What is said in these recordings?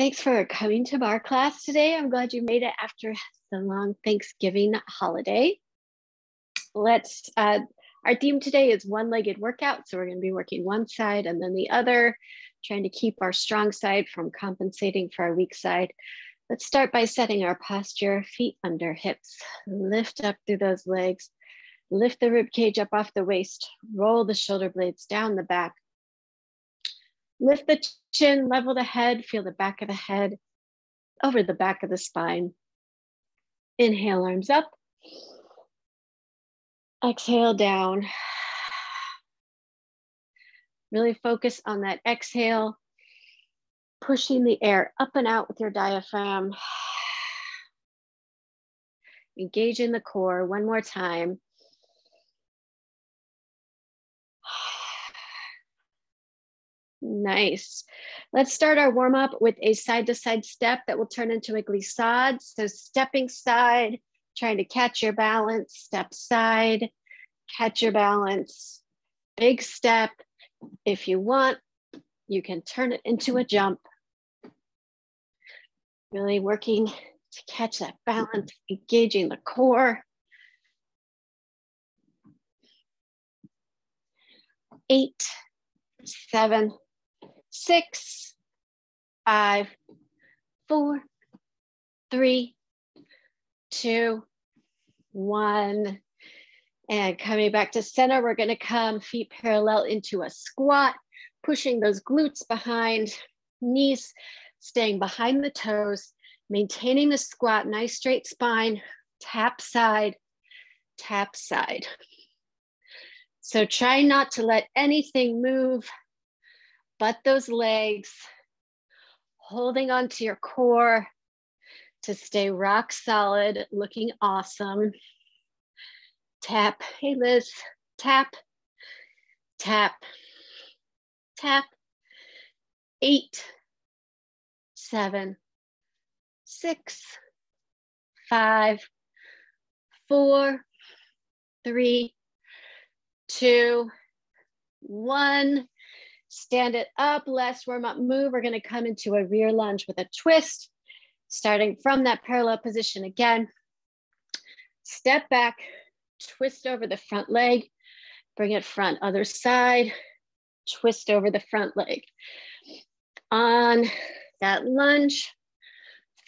Thanks for coming to Barre class today. I'm glad you made it after the long Thanksgiving holiday. Our theme today is one-legged workout. So we're going to be working one side and then the other, trying to keep our strong side from compensating for our weak side. Let's start by setting our posture, feet under hips. Lift up through those legs. Lift the rib cage up off the waist. Roll the shoulder blades down the back. Lift the chin, level the head, feel the back of the head over the back of the spine. Inhale, arms up. Exhale, down. Really focus on that exhale, pushing the air up and out with your diaphragm. Engaging the core one more time. Nice. Let's start our warm up with a side-to-side step that will turn into a glissade. So stepping side, trying to catch your balance, step side, catch your balance, big step. If you want, you can turn it into a jump. Really working to catch that balance, engaging the core. 8, 7, 6, 5, 4, 3, 2, 1. And coming back to center, we're going to come feet parallel into a squat, pushing those glutes behind, knees staying behind the toes, maintaining the squat, nice straight spine, tap side, tap side. So try not to let anything move but those legs, holding onto your core to stay rock solid, looking awesome. Tap, hey Liz, tap, tap, tap. 8, 7, 6, 5, 4, 3, 2, 1. Stand it up, last warm up move. We're gonna come into a rear lunge with a twist, starting from that parallel position again. Step back, twist over the front leg, bring it front, other side, twist over the front leg. On that lunge,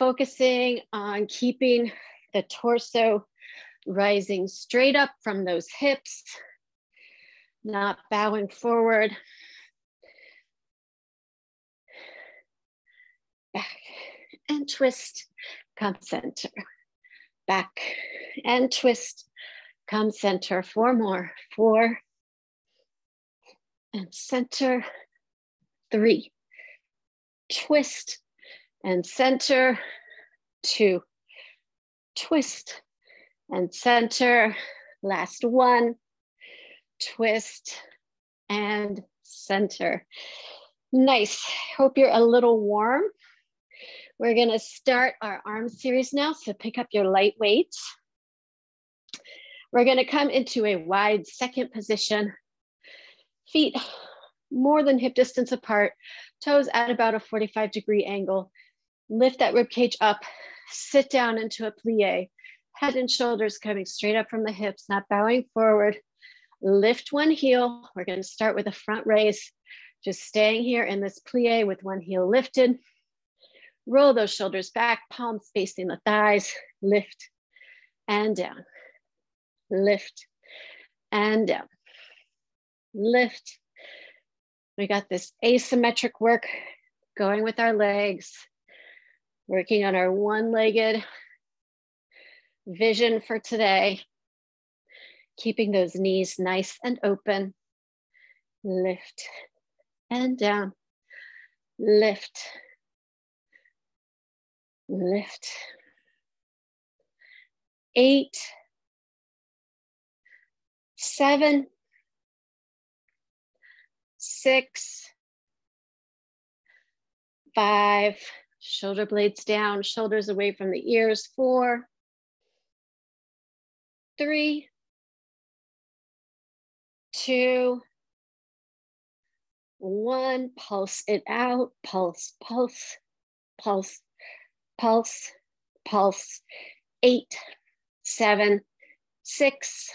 focusing on keeping the torso rising straight up from those hips, not bowing forward. Back and twist, come center. Back and twist, come center. 4 more. 4 and center. 3, twist and center. 2, twist and center. Last 1, twist and center. Nice. Hope you're a little warm. We're gonna start our arm series now, so pick up your light weights. We're gonna come into a wide second position. Feet more than hip distance apart, toes at about a 45-degree angle. Lift that rib cage up, sit down into a plie. Head and shoulders coming straight up from the hips, not bowing forward. Lift one heel. We're gonna start with a front raise. Just staying here in this plie with one heel lifted. Roll those shoulders back, palms facing the thighs. Lift and down. Lift and down. Lift. We got this asymmetric work going with our legs, working on our one-legged vision for today. Keeping those knees nice and open. Lift and down. Lift. Lift. 8, 7, 6, 5, shoulder blades down, shoulders away from the ears. 4, 3, 2, 1. Pulse it out, pulse, pulse, pulse, pulse, pulse. 8, 7, 6,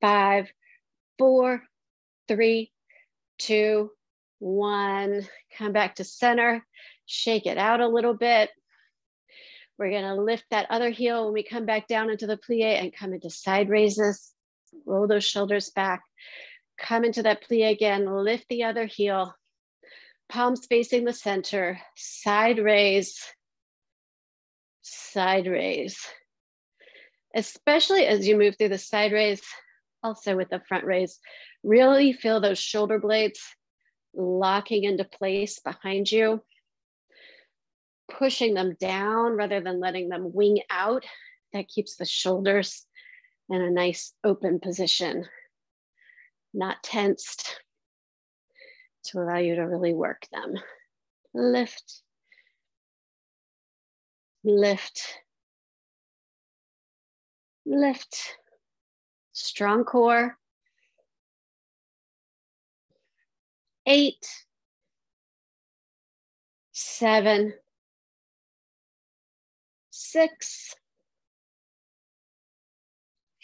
5, 4, 3, 2, 1. Come back to center. Shake it out a little bit. We're gonna lift that other heel when we come back down into the plie and come into side raises. Roll those shoulders back. Come into that plie again, lift the other heel. Palms facing the center, side raise, side raise. Especially as you move through the side raise, also with the front raise, really feel those shoulder blades locking into place behind you, pushing them down rather than letting them wing out. That keeps the shoulders in a nice open position, not tensed, to allow you to really work them. Lift, lift, lift. Strong core. 8, 7, 6,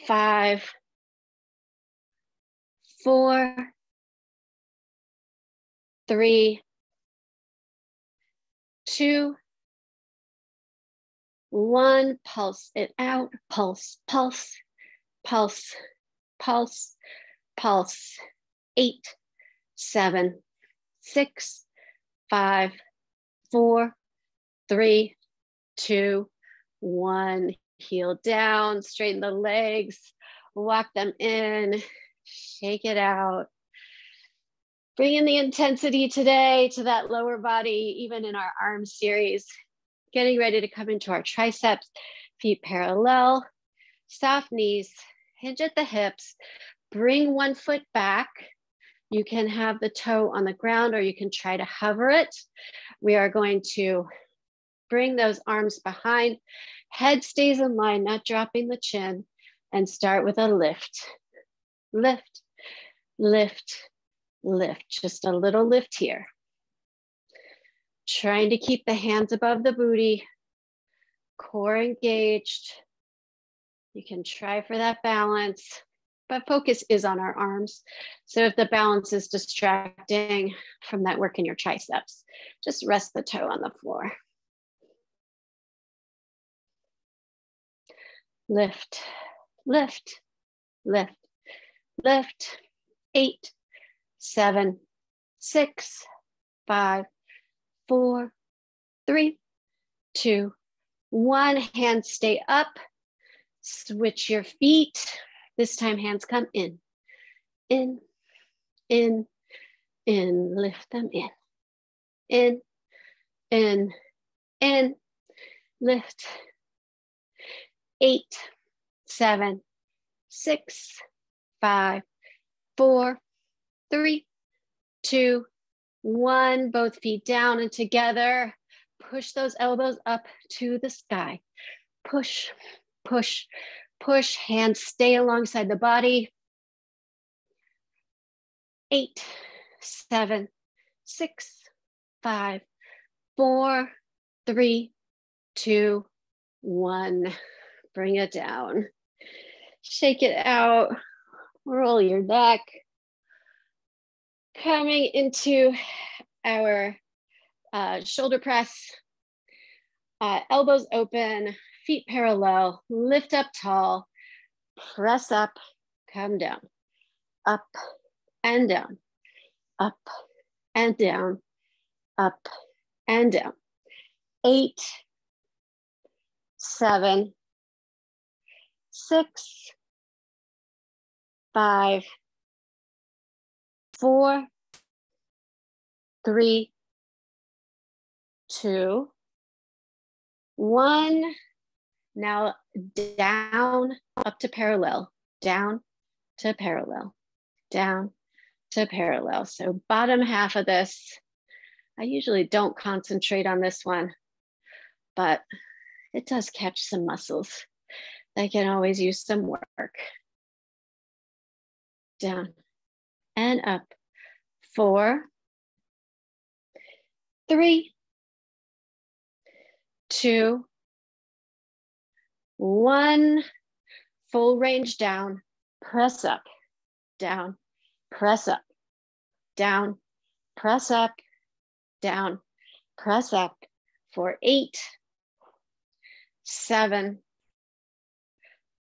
5, 4, 3, 2, 1. Pulse it out. Pulse, pulse, pulse, pulse, pulse. 8, 7, 6, 5, 4, 3, 2, 1. Heel down, straighten the legs, walk them in, shake it out. Bring in the intensity today to that lower body, even in our arm series. Getting ready to come into our triceps, feet parallel, soft knees, hinge at the hips, bring one foot back. You can have the toe on the ground or you can try to hover it. We are going to bring those arms behind. Head stays in line, not dropping the chin, and start with a lift. Lift, lift, lift. Just a little lift here. Trying to keep the hands above the booty, core engaged. You can try for that balance, but focus is on our arms. So if the balance is distracting from that work in your triceps, just rest the toe on the floor. Lift, lift, lift, lift. 8, 7, 6, 5, 4, 3, 2, 1. Hands stay up. Switch your feet. This time hands come in, in, in, in. Lift them in, in, in. Lift. 8, 7, 6, 5, 4, 3, 2, 1. Both feet down and together. Push those elbows up to the sky. Push, push, push. Hands stay alongside the body. 8, 7, 6, 5, 4, 3, 2, 1. Bring it down. Shake it out. Roll your neck. Coming into our shoulder press. Elbows open, feet parallel, lift up tall, press up, come down, up and down, up and down, up and down. 8, 7, 6, 5, 4, 3, 2, 1. Now down, up to parallel, down to parallel, down to parallel. So bottom half of this, I usually don't concentrate on this one, but it does catch some muscles. They can always use some work. Down and up. 4, 3, 2, 1. Full range down, press up, down, press up, down, press up, down, press up for 8, 7,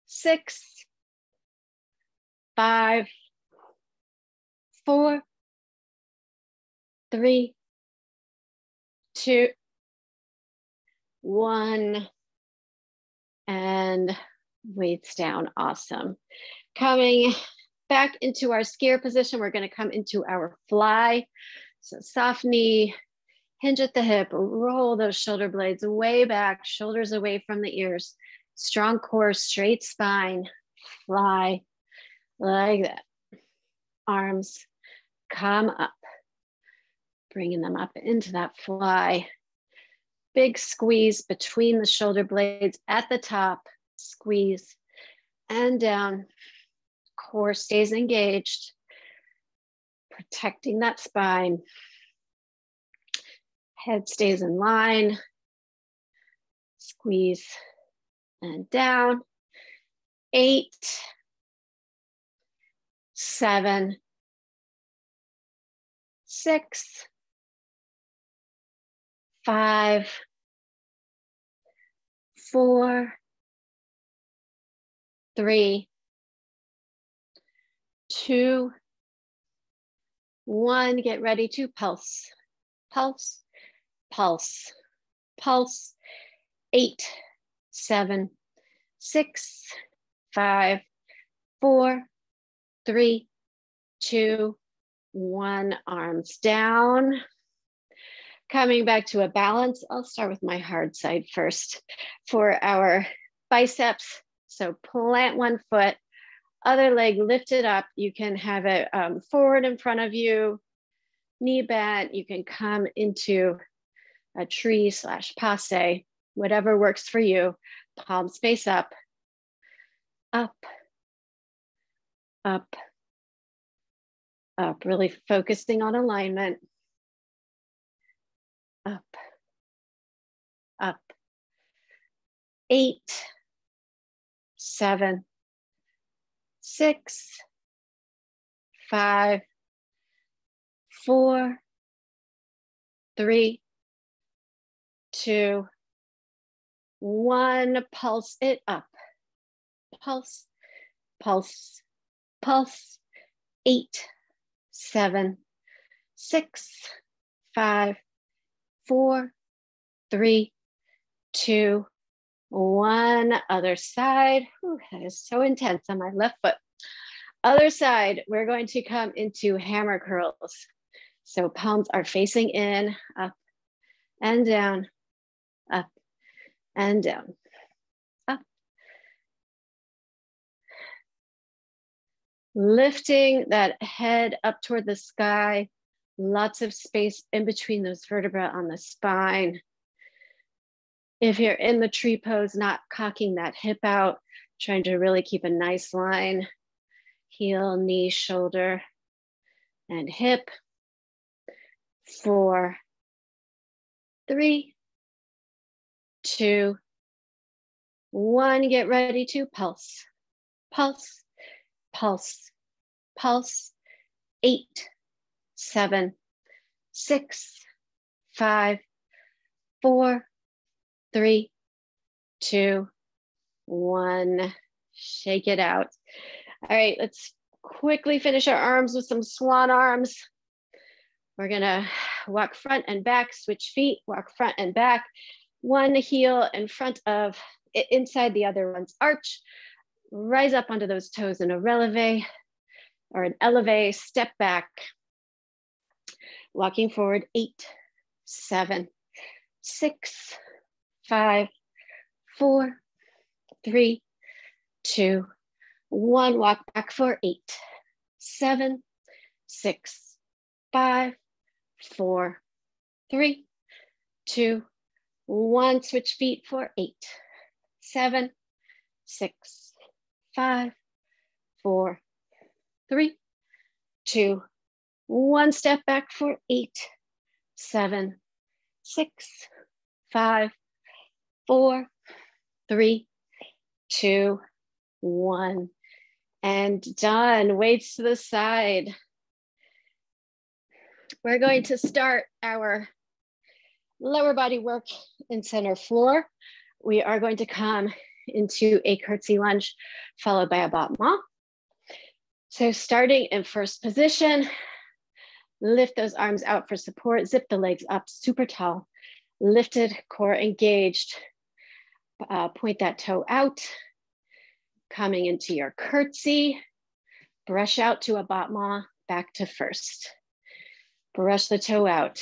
6, 5, 4, 3, 2, 1, and weights down. Awesome. Coming back into our skier position, we're going to come into our fly. So soft knee, hinge at the hip, roll those shoulder blades way back, shoulders away from the ears, strong core, straight spine, fly like that. Arms come up, bringing them up into that fly. Big squeeze between the shoulder blades at the top, squeeze and down. Core stays engaged, protecting that spine. Head stays in line, squeeze and down. 8, 7, 6, 5, 4, 3, 2, 1. Get ready to pulse, pulse, pulse, pulse. 8, 7, 6, 5, 4, 3, 2, 1. Arms down. Coming back to a balance. I'll start with my hard side first for our biceps. So plant one foot, other leg lifted up. You can have it forward in front of you, knee bent. You can come into a tree / passe, whatever works for you. Palms face up, up, up, up. Really focusing on alignment. Up, up. 8, 7, 6, 5, 4, 3, 2, 1. Pulse it up. Pulse, pulse, pulse. 8, 7, 6, 5, 4, 3, 2, 1. Other side. Whew, that is so intense on my left foot. Other side, we're going to come into hammer curls. So palms are facing in, up and down, up and down, up. Lifting that head up toward the sky. Lots of space in between those vertebrae on the spine. If you're in the tree pose, not cocking that hip out, trying to really keep a nice line. Heel, knee, shoulder, and hip. 4, 3, 2, 1. Get ready to pulse. Pulse, pulse, pulse. 8, 7, 6, 5, 4, 3, 2, 1. Shake it out. All right, let's quickly finish our arms with some swan arms. We're gonna walk front and back, switch feet, walk front and back. One heel in front of, inside the other one's arch. Rise up onto those toes in a releve or an eleve, step back. Walking forward, 8, 7, 6, 5, 4, 3, 2, 1. Walk back for 8, 7, 6, 5, 4, 3, 2, 1. Switch feet for 8, 7, 6, 5, 4, 3, 2, 1. Step back for 8, 7, 6, 5, 4, 3, 2, 1. And done. Weights to the side. We're going to start our lower body work in center floor. We are going to come into a curtsy lunge followed by a battement. So starting in first position, lift those arms out for support, zip the legs up super tall, lifted, core engaged, point that toe out, coming into your curtsy, brush out to a battement, back to first. Brush the toe out,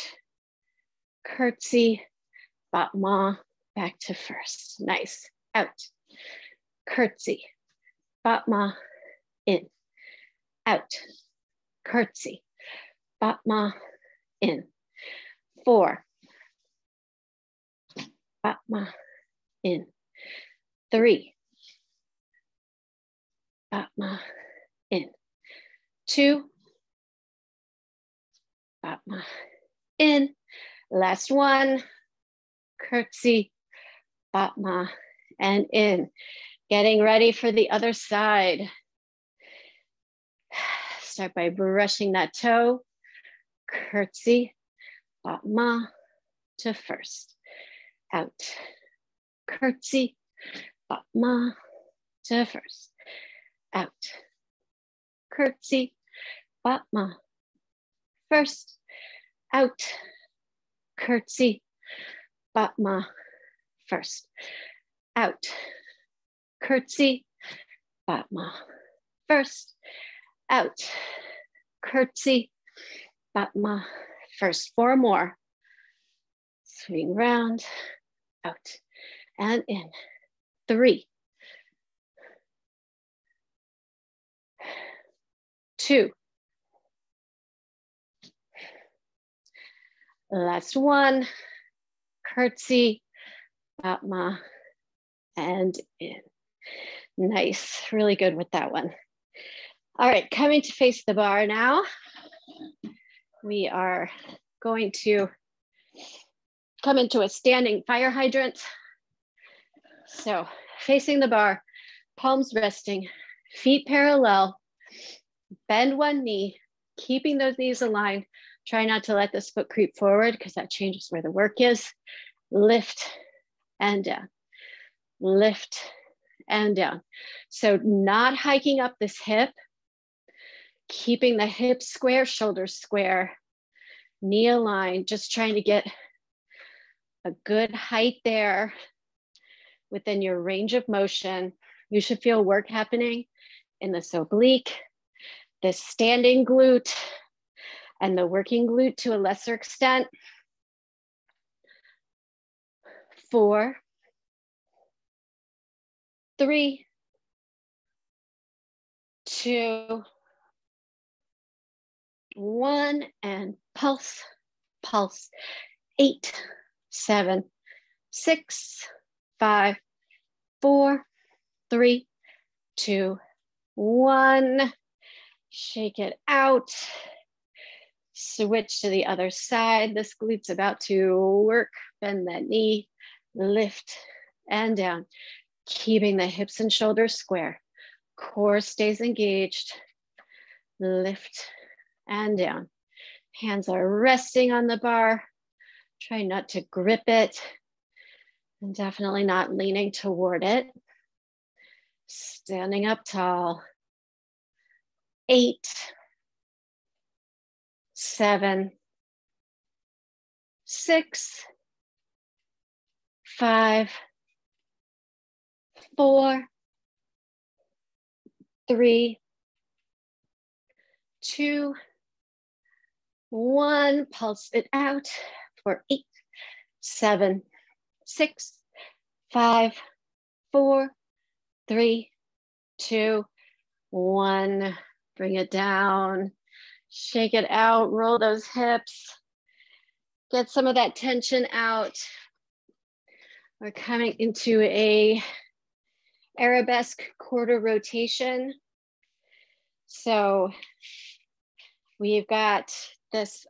curtsy, battement, back to first. Nice, out, curtsy, battement, in, out, curtsy, battement, in, 4, battement, in, 3, battement, in, 2, battement, in, last one, curtsy, battement, and in. Getting ready for the other side. Start by brushing that toe, curtsy, battement to first, out, curtsy, battement to first, out, curtsy, battement, first, out, curtsy, battement, first, out, curtsy, battement, first, out, curtsy, battement, first. 4 more. Swing round, out, and in. 3, 2, last one, curtsy, battement, and in. Nice, really good with that one. All right, coming to face the bar now. We are going to come into a standing fire hydrant. So facing the bar, palms resting, feet parallel, bend one knee, keeping those knees aligned. Try not to let this foot creep forward because that changes where the work is. Lift and down, lift and down. So not hiking up this hip, keeping the hips square, shoulders square, knee aligned, just trying to get a good height there within your range of motion. You should feel work happening in this oblique, this standing glute, and the working glute to a lesser extent. 4, 3, 2, 1, and pulse, pulse. 8, 7, 6, 5, 4, 3, 2, 1. Shake it out. Switch to the other side. This glute's about to work. Bend that knee, lift and down. Keeping the hips and shoulders square. Core stays engaged. Lift and down. Hands are resting on the bar. Try not to grip it. And definitely not leaning toward it. Standing up tall. 8, 7, 6, 5, 4, 3, 2, 1. Pulse it out for 8, 7, 6, 5, 4, 3, 2, 1. Bring it down, shake it out, roll those hips, get some of that tension out. We're coming into a arabesque quarter rotation. So we've got this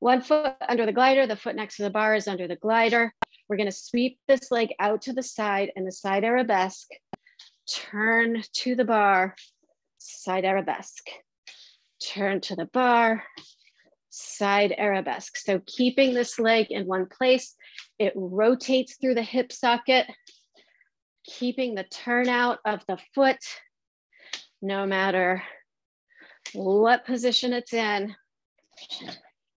One foot under the glider, the foot next to the bar is under the glider. We're gonna sweep this leg out to the side in the side arabesque, turn to the bar, side arabesque, turn to the bar, side arabesque. So keeping this leg in one place, it rotates through the hip socket, keeping the turnout of the foot, no matter what position it's in.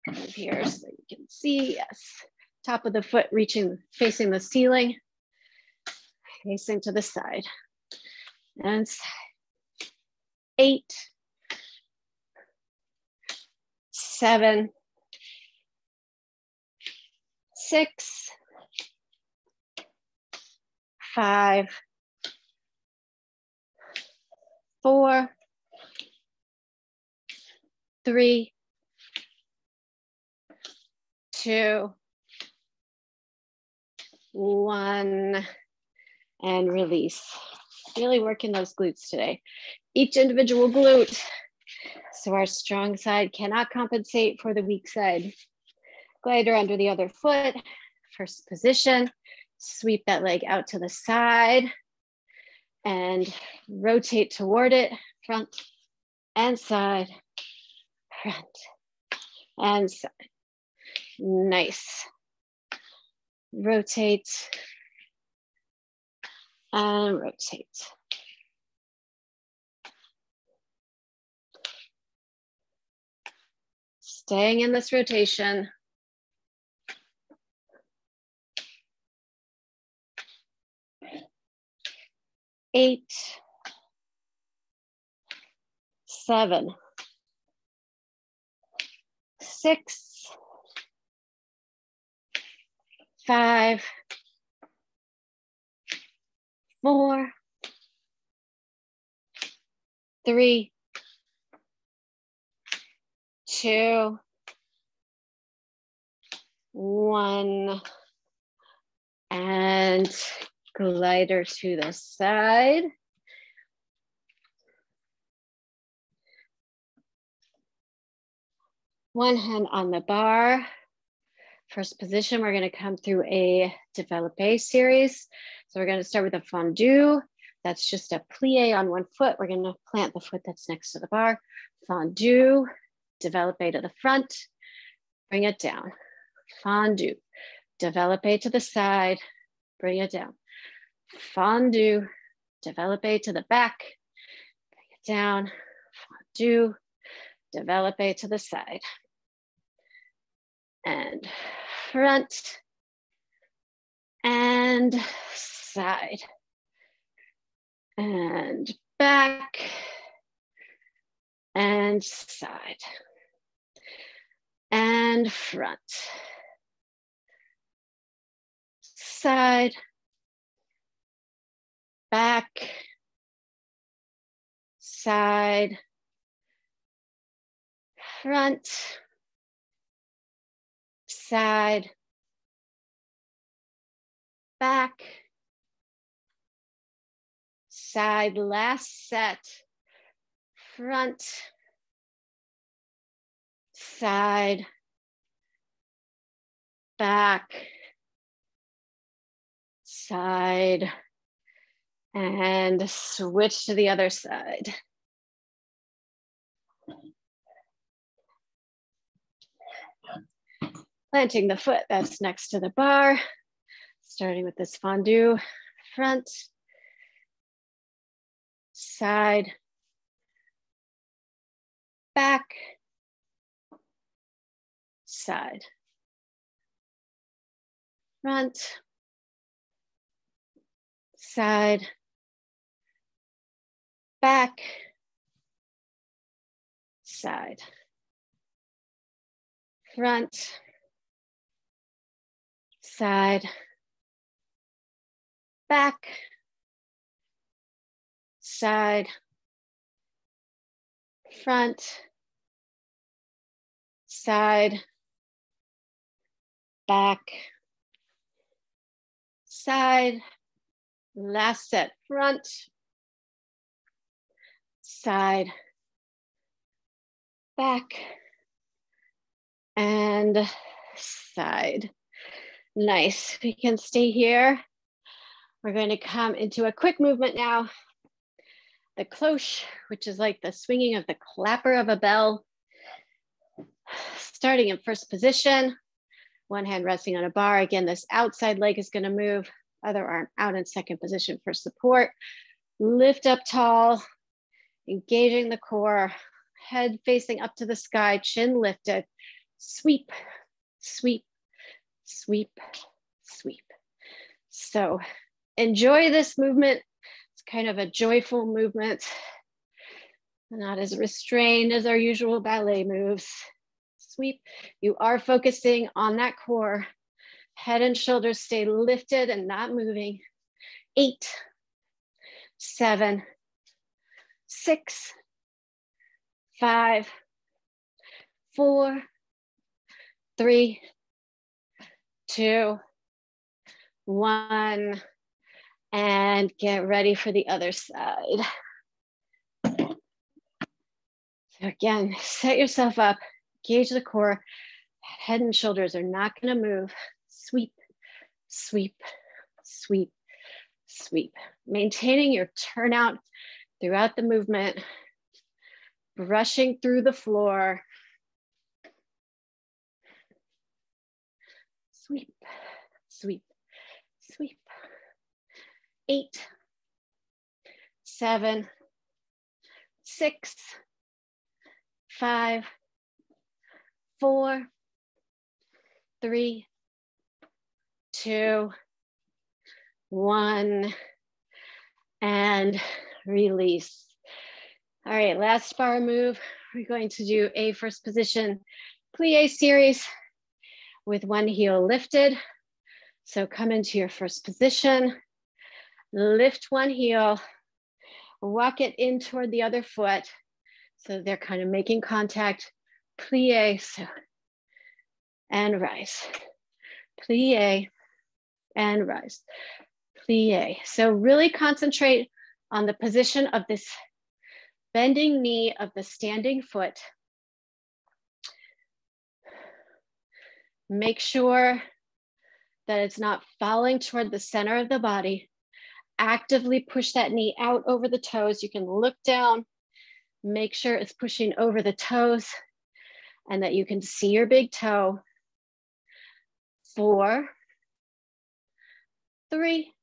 Come over here so you can see, yes. Top of the foot reaching, facing the ceiling, facing to the side. And 8, 7, 6, 5, 4, 3, 2, 1, and release. Really working those glutes today. Each individual glute. So our strong side cannot compensate for the weak side. Glider under the other foot. First position. Sweep that leg out to the side and rotate toward it. Front and side. Front and side. Nice. Rotate and rotate. Staying in this rotation. Eight, 7, 6, 5, 4, 3, 2, 1, and glider to the side. One hand on the bar. First position, we're gonna come through a développé series. So we're gonna start with a fondue. That's just a plie on one foot. We're gonna plant the foot that's next to the bar. Fondue, développé to the front, bring it down. Fondue, développé to the side, bring it down. Fondue, développé to the back, bring it down. Fondue, développé to the side. And front and side. And back and side. And front. Side. Back. Side. Front. Side. Back. Side. Last set. Front. Side. Back. Side. And switch to the other side. Planting the foot that's next to the bar, starting with this fondue, front, side, back, side, front, side, back, side, front, side, back, side, front, side, back, side, last set, front, side, back, and and side. Nice. We can stay here. We're going to come into a quick movement now. The cloche, which is like the swinging of the clapper of a bell. Starting in first position, one hand resting on a bar. Again, this outside leg is going to move, other arm out in second position for support. Lift up tall, engaging the core, head facing up to the sky, chin lifted. Sweep, sweep, sweep, sweep. So enjoy this movement. It's kind of a joyful movement, not as restrained as our usual ballet moves. Sweep, you are focusing on that core. Head and shoulders stay lifted and not moving. 8, 7, 6, 5, 4, 3, 2, 1, and get ready for the other side. So again, set yourself up, engage the core, head and shoulders are not gonna move. Sweep, sweep, sweep, sweep. Maintaining your turnout throughout the movement, brushing through the floor. Sweep, sweep, sweep. 8, 7, 6, 5, 4, 3, 2, 1, and release. All right, last bar move. We're going to do a first position plie series with one heel lifted. So come into your first position, lift one heel, walk it in toward the other foot. So they're kind of making contact, plie, so, and rise, plie, and rise, plie. So really concentrate on the position of this bending knee of the standing foot. Make sure that it's not falling toward the center of the body. Actively push that knee out over the toes. You can look down, make sure it's pushing over the toes and that you can see your big toe. 4, 3,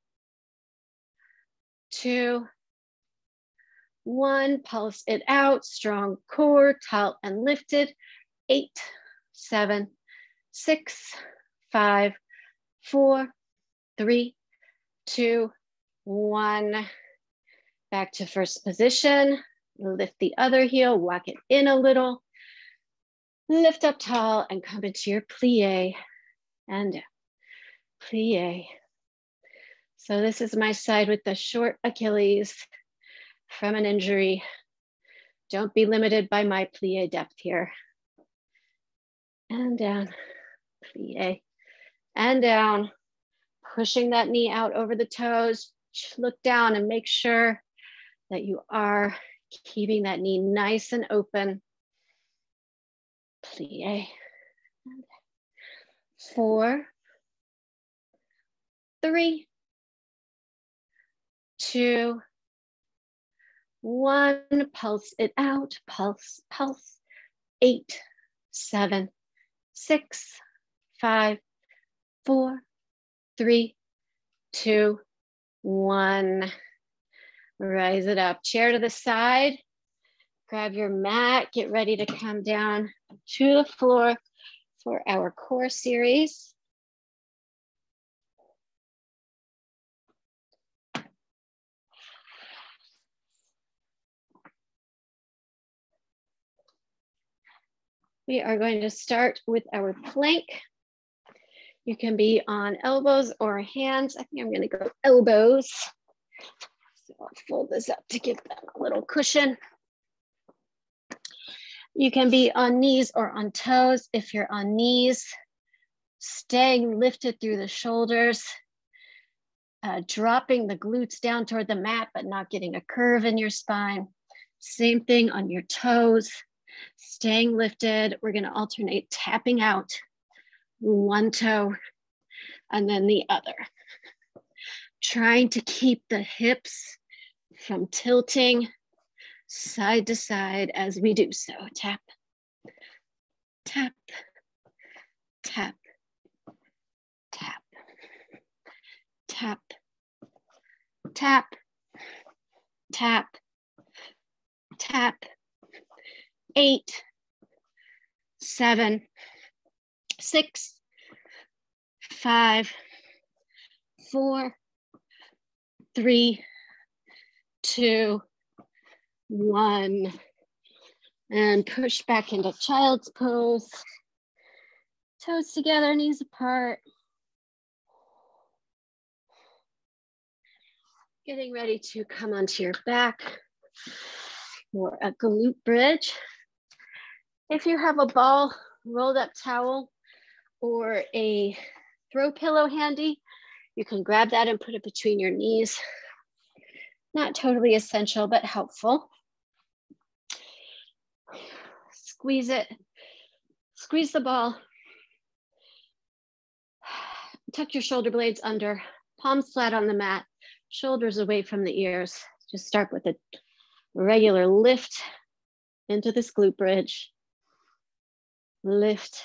2, 1. Pulse it out, strong core, taut and lifted. 8, 7, 6, 5, 4, 3, 2, 1. Back to first position. Lift the other heel, walk it in a little. Lift up tall and come into your plie and down. Plie. So this is my side with the short Achilles from an injury. Don't be limited by my plie depth here. And down, plie, and down. Pushing that knee out over the toes. Look down and make sure that you are keeping that knee nice and open. Plie. 4, 3, 2, 1. Pulse it out. Pulse, pulse. 8, 7, 6, 5, 4, 3, 2, 1. Rise it up. Chair to the side. Grab your mat. Get ready to come down to the floor for our core series. We are going to start with our plank. You can be on elbows or hands. I think I'm going to go elbows. So I'll fold this up to give them a little cushion. You can be on knees or on toes. If you're on knees, staying lifted through the shoulders, dropping the glutes down toward the mat, but not getting a curve in your spine. Same thing on your toes. Staying lifted. We're gonna alternate tapping out one toe and then the other. Trying to keep the hips from tilting side to side as we do so. Tap, tap, tap, tap, tap, tap, tap, tap. 8, 7, 6, 5, 4, 3, 2, 1. And push back into child's pose. Toes together, knees apart. Getting ready to come onto your back for a glute bridge. If you have a ball, rolled up towel, or a throw pillow handy, you can grab that and put it between your knees. Not totally essential, but helpful. Squeeze it, squeeze the ball. Tuck your shoulder blades under, palms flat on the mat, shoulders away from the ears. Just start with a regular lift into this glute bridge. Lift,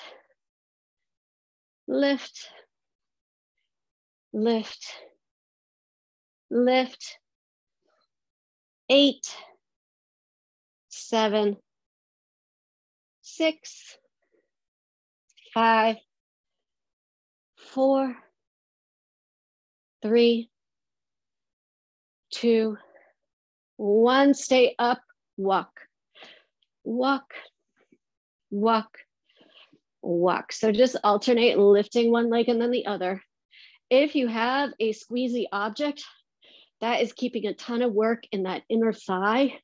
lift, lift, lift. 8, 7, 6, 5, 4, 3, 2, 1. Stay up, walk, walk, walk, walk. So just alternate lifting one leg and then the other. If you have a squeezy object, that is keeping a ton of work in that inner thigh.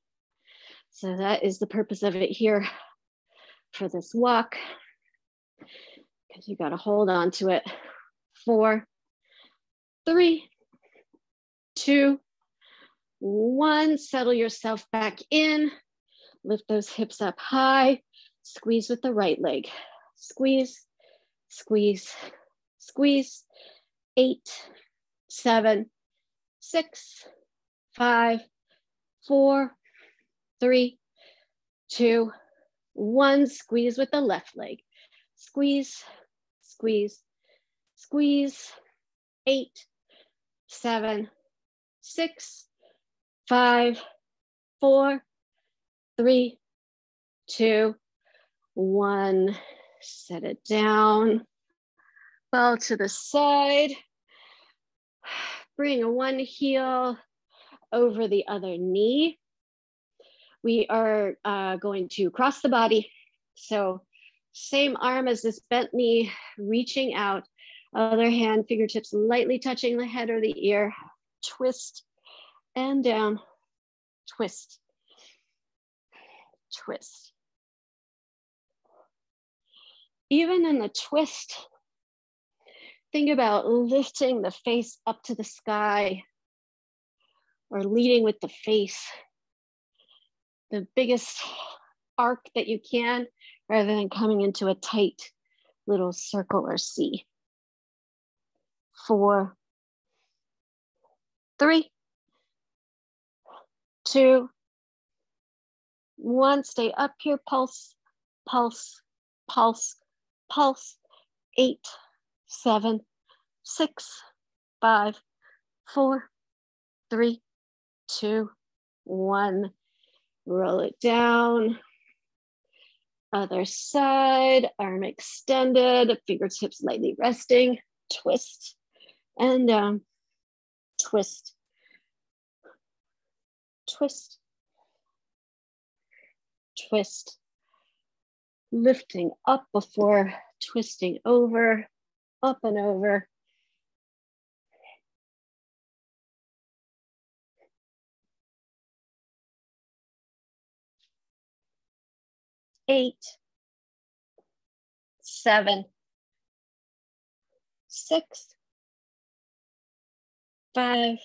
So that is the purpose of it here for this walk, because you got to hold on to it. 4, 3, 2, 1. Settle yourself back in. Lift those hips up high. Squeeze with the right leg. Squeeze, squeeze, squeeze. 8, 7, 6, 5, 4, 3, 2, 1. Squeeze with the left leg. Squeeze, squeeze, squeeze. 8, 7, 6, 5, 4, 3, 2, 1. Set it down. Ball to the side. Bring one heel over the other knee. We are going to cross the body. So same arm as this bent knee, reaching out. Other hand, fingertips lightly touching the head or the ear. Twist and down. Twist, twist. Even in the twist, think about lifting the face up to the sky or leading with the face. The biggest arc that you can, rather than coming into a tight little circle or C. 4, 3, 2, 1. Stay up here. Pulse, pulse, pulse, pulse. 8, 7, 6, 5, 4, 3, 2, 1. Roll it down. Other side, arm extended, fingertips lightly resting. Twist and down. Twist, twist, twist. Lifting up before twisting over, up and over. Eight, 7, 6, 5,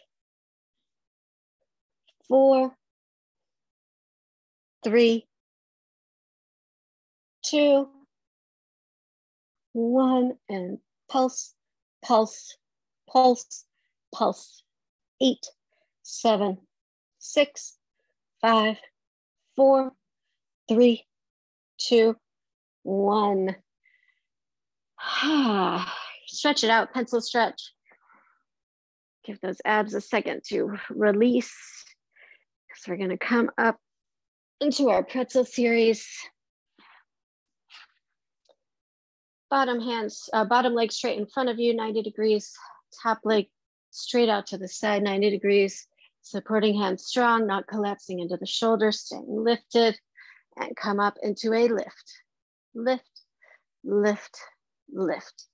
4, 3, 2, 1, and pulse, pulse, pulse, pulse. 8, 7, 6, 5, 4, 3, 2, 1. Stretch it out, pencil stretch. Give those abs a second to release. So we're gonna come up into our pretzel series. Bottom leg straight in front of you, 90 degrees. Top leg straight out to the side, 90 degrees. Supporting hands strong, not collapsing into the shoulders, staying lifted, and come up into a lift. Lift, lift, lift,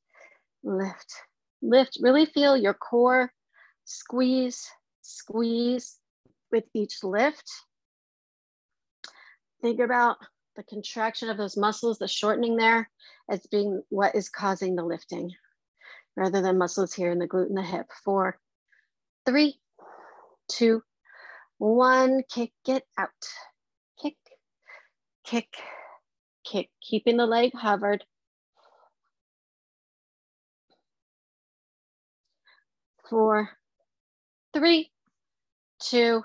lift, lift. Really feel your core squeeze, squeeze with each lift. Think about the contraction of those muscles, the shortening there, as being what is causing the lifting, rather than muscles here in the glute and the hip. 4, 3, 2, 1. Kick it out. Kick, kick, kick. Keeping the leg hovered. 4, 3, 2,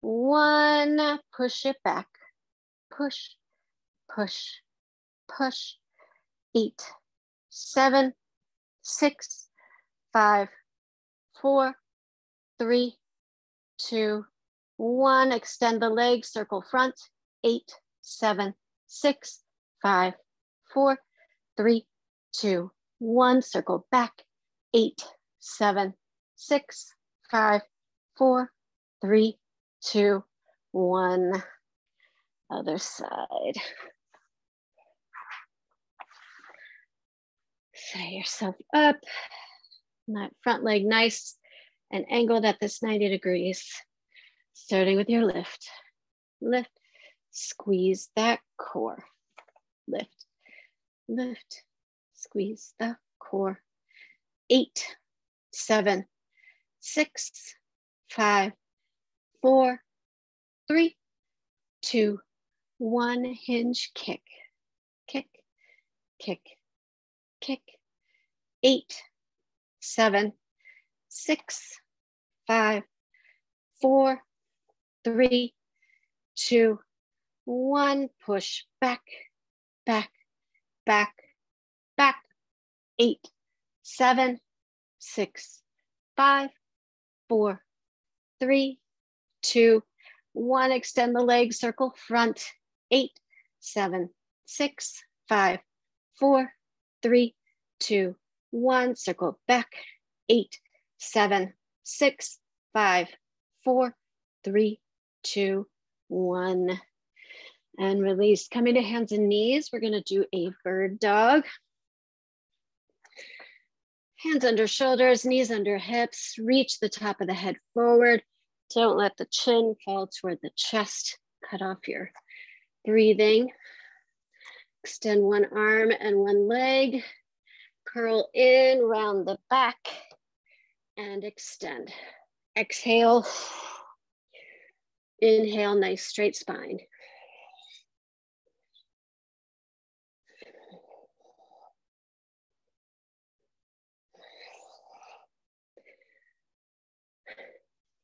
1. Push it back. Push, push, push. 8, 7, 6, 5, 4, 3, 2, 1. Extend the legs, circle front. 8, 7, 6, 5, 4, 3, 2, 1. Circle back. 8, 7, 6, 5, 4, 3, 2, 1. Other side. Set yourself up. That front leg nice and angled at this 90 degrees. Starting with your lift. Lift, squeeze that core. Lift, lift, squeeze the core. 8, 7, 6, 5, 4, 3, 2, 1. Hinge, kick, kick, kick, kick. 8, 7, 6, 5, 4, 3, 2, 1. Push back, back, back, back. 8, 7, 6, 5, 4, 3, 2, 1. Extend the legs, circle front. 8, 7, 6, 5, 4, 3, 2, 1. Circle back. 8, 7, 6, 5, 4, 3, 2, 1. And release. Coming to hands and knees, we're gonna do a bird dog. Hands under shoulders, knees under hips. Reach the top of the head forward. Don't let the chin fall toward the chest. Cut off your breathing. Extend one arm and one leg. Curl in, round the back, and extend. Exhale. Inhale, nice straight spine.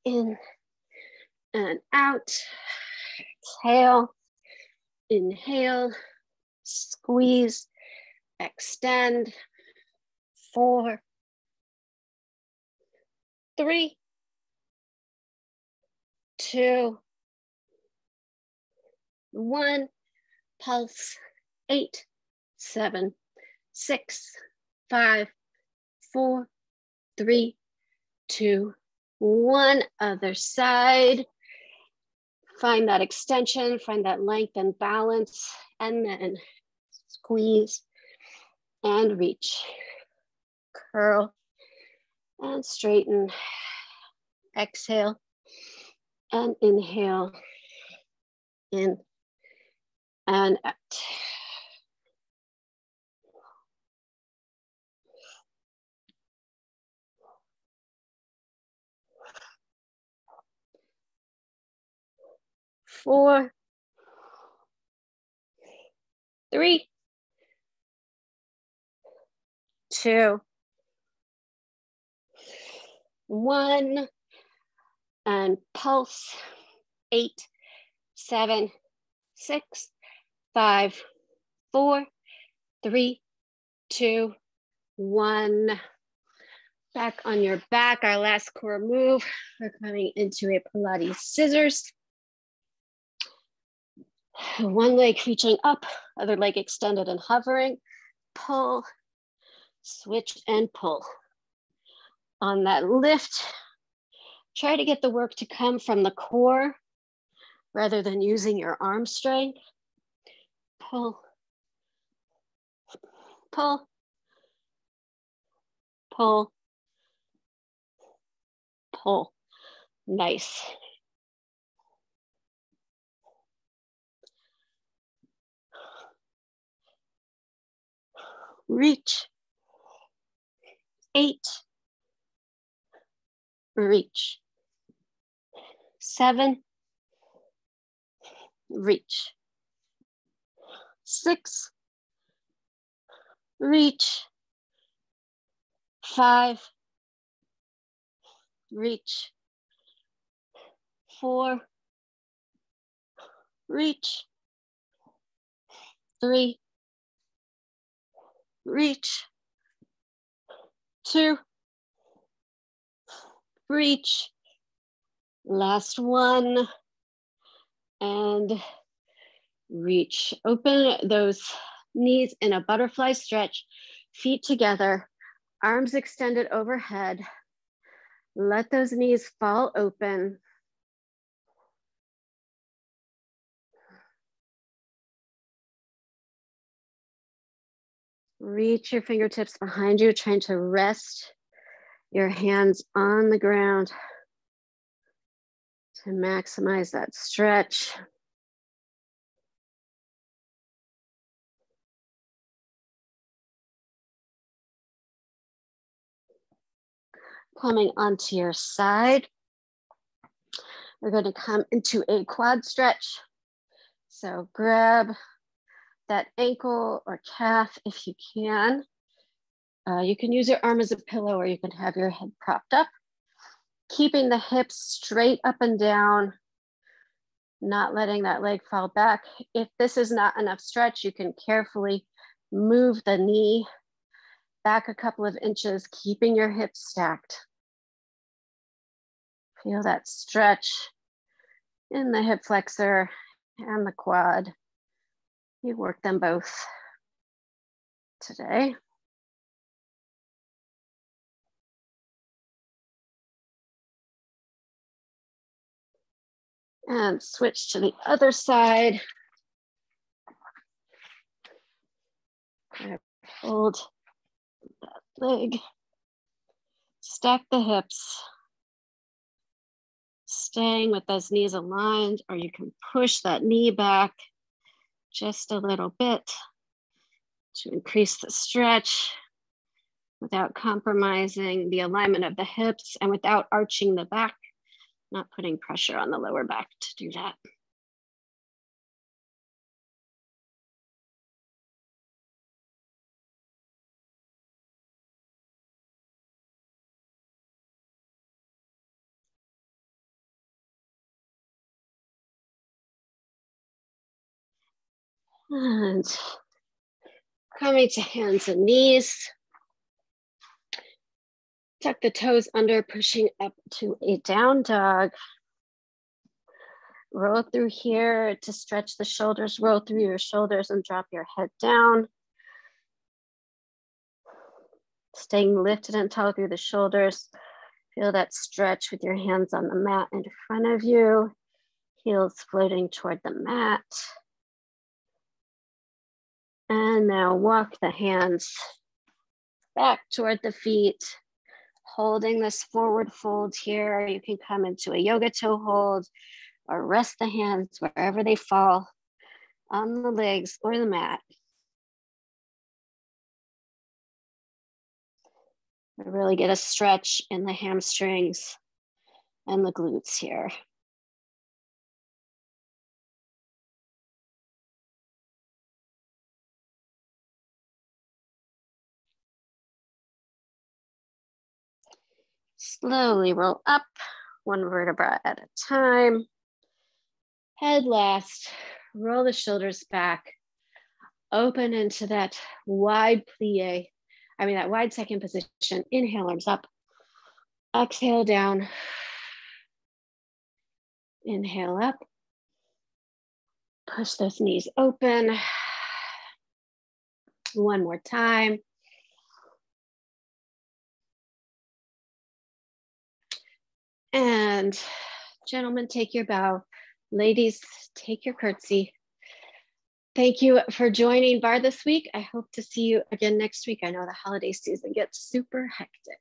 In and out. Exhale. Inhale. Squeeze. Extend. 4, 3, 2, 1. Pulse. 8, 7, 6, 5, 4, 3, 2, 1. Other side. Find that extension, find that length and balance, and then squeeze and reach. Curl and straighten. Exhale and inhale. In and out. Four, 3, 2, 1, and pulse. 8, 7, 6, 5, 4, 3, 2, 1. Back on your back, our last core move. We're coming into a Pilates scissors. One leg reaching up, other leg extended and hovering. Pull, switch, and pull. On that lift, try to get the work to come from the core rather than using your arm strength. Pull, pull, pull, pull. Nice. Reach. 8. Reach. 7. Reach. 6. Reach. 5. Reach. 4. Reach. 3. Reach. 2. Reach. Last one. And reach. Open those knees in a butterfly stretch. Feet together. Arms extended overhead. Let those knees fall open. Reach your fingertips behind you, trying to rest your hands on the ground to maximize that stretch. Coming onto your side, we're going to come into a quad stretch. So grab that ankle or calf if you can. You can use your arm as a pillow or you can have your head propped up. Keeping the hips straight up and down, not letting that leg fall back. If this is not enough stretch, you can carefully move the knee back a couple of inches, keeping your hips stacked. Feel that stretch in the hip flexor and the quad. You work them both today. And switch to the other side. Hold that leg. Stack the hips. Staying with those knees aligned, or you can push that knee back just a little bit to increase the stretch without compromising the alignment of the hips and without arching the back, not putting pressure on the lower back to do that. And coming to hands and knees. Tuck the toes under, pushing up to a down dog. Roll through here to stretch the shoulders, roll through your shoulders and drop your head down. Staying lifted and tall through the shoulders. Feel that stretch with your hands on the mat in front of you. Heels floating toward the mat. And now walk the hands back toward the feet, holding this forward fold here. You can come into a yoga toe hold or rest the hands wherever they fall on the legs or the mat. Really get a stretch in the hamstrings and the glutes here. Slowly roll up, one vertebra at a time. Head last, roll the shoulders back, open into that wide plie. That wide second position. Inhale, arms up. Exhale down. Inhale up. Push those knees open. One more time. And gentlemen, take your bow. Ladies, take your curtsy. Thank you for joining Barre this week. I hope to see you again next week. I know the holiday season gets super hectic.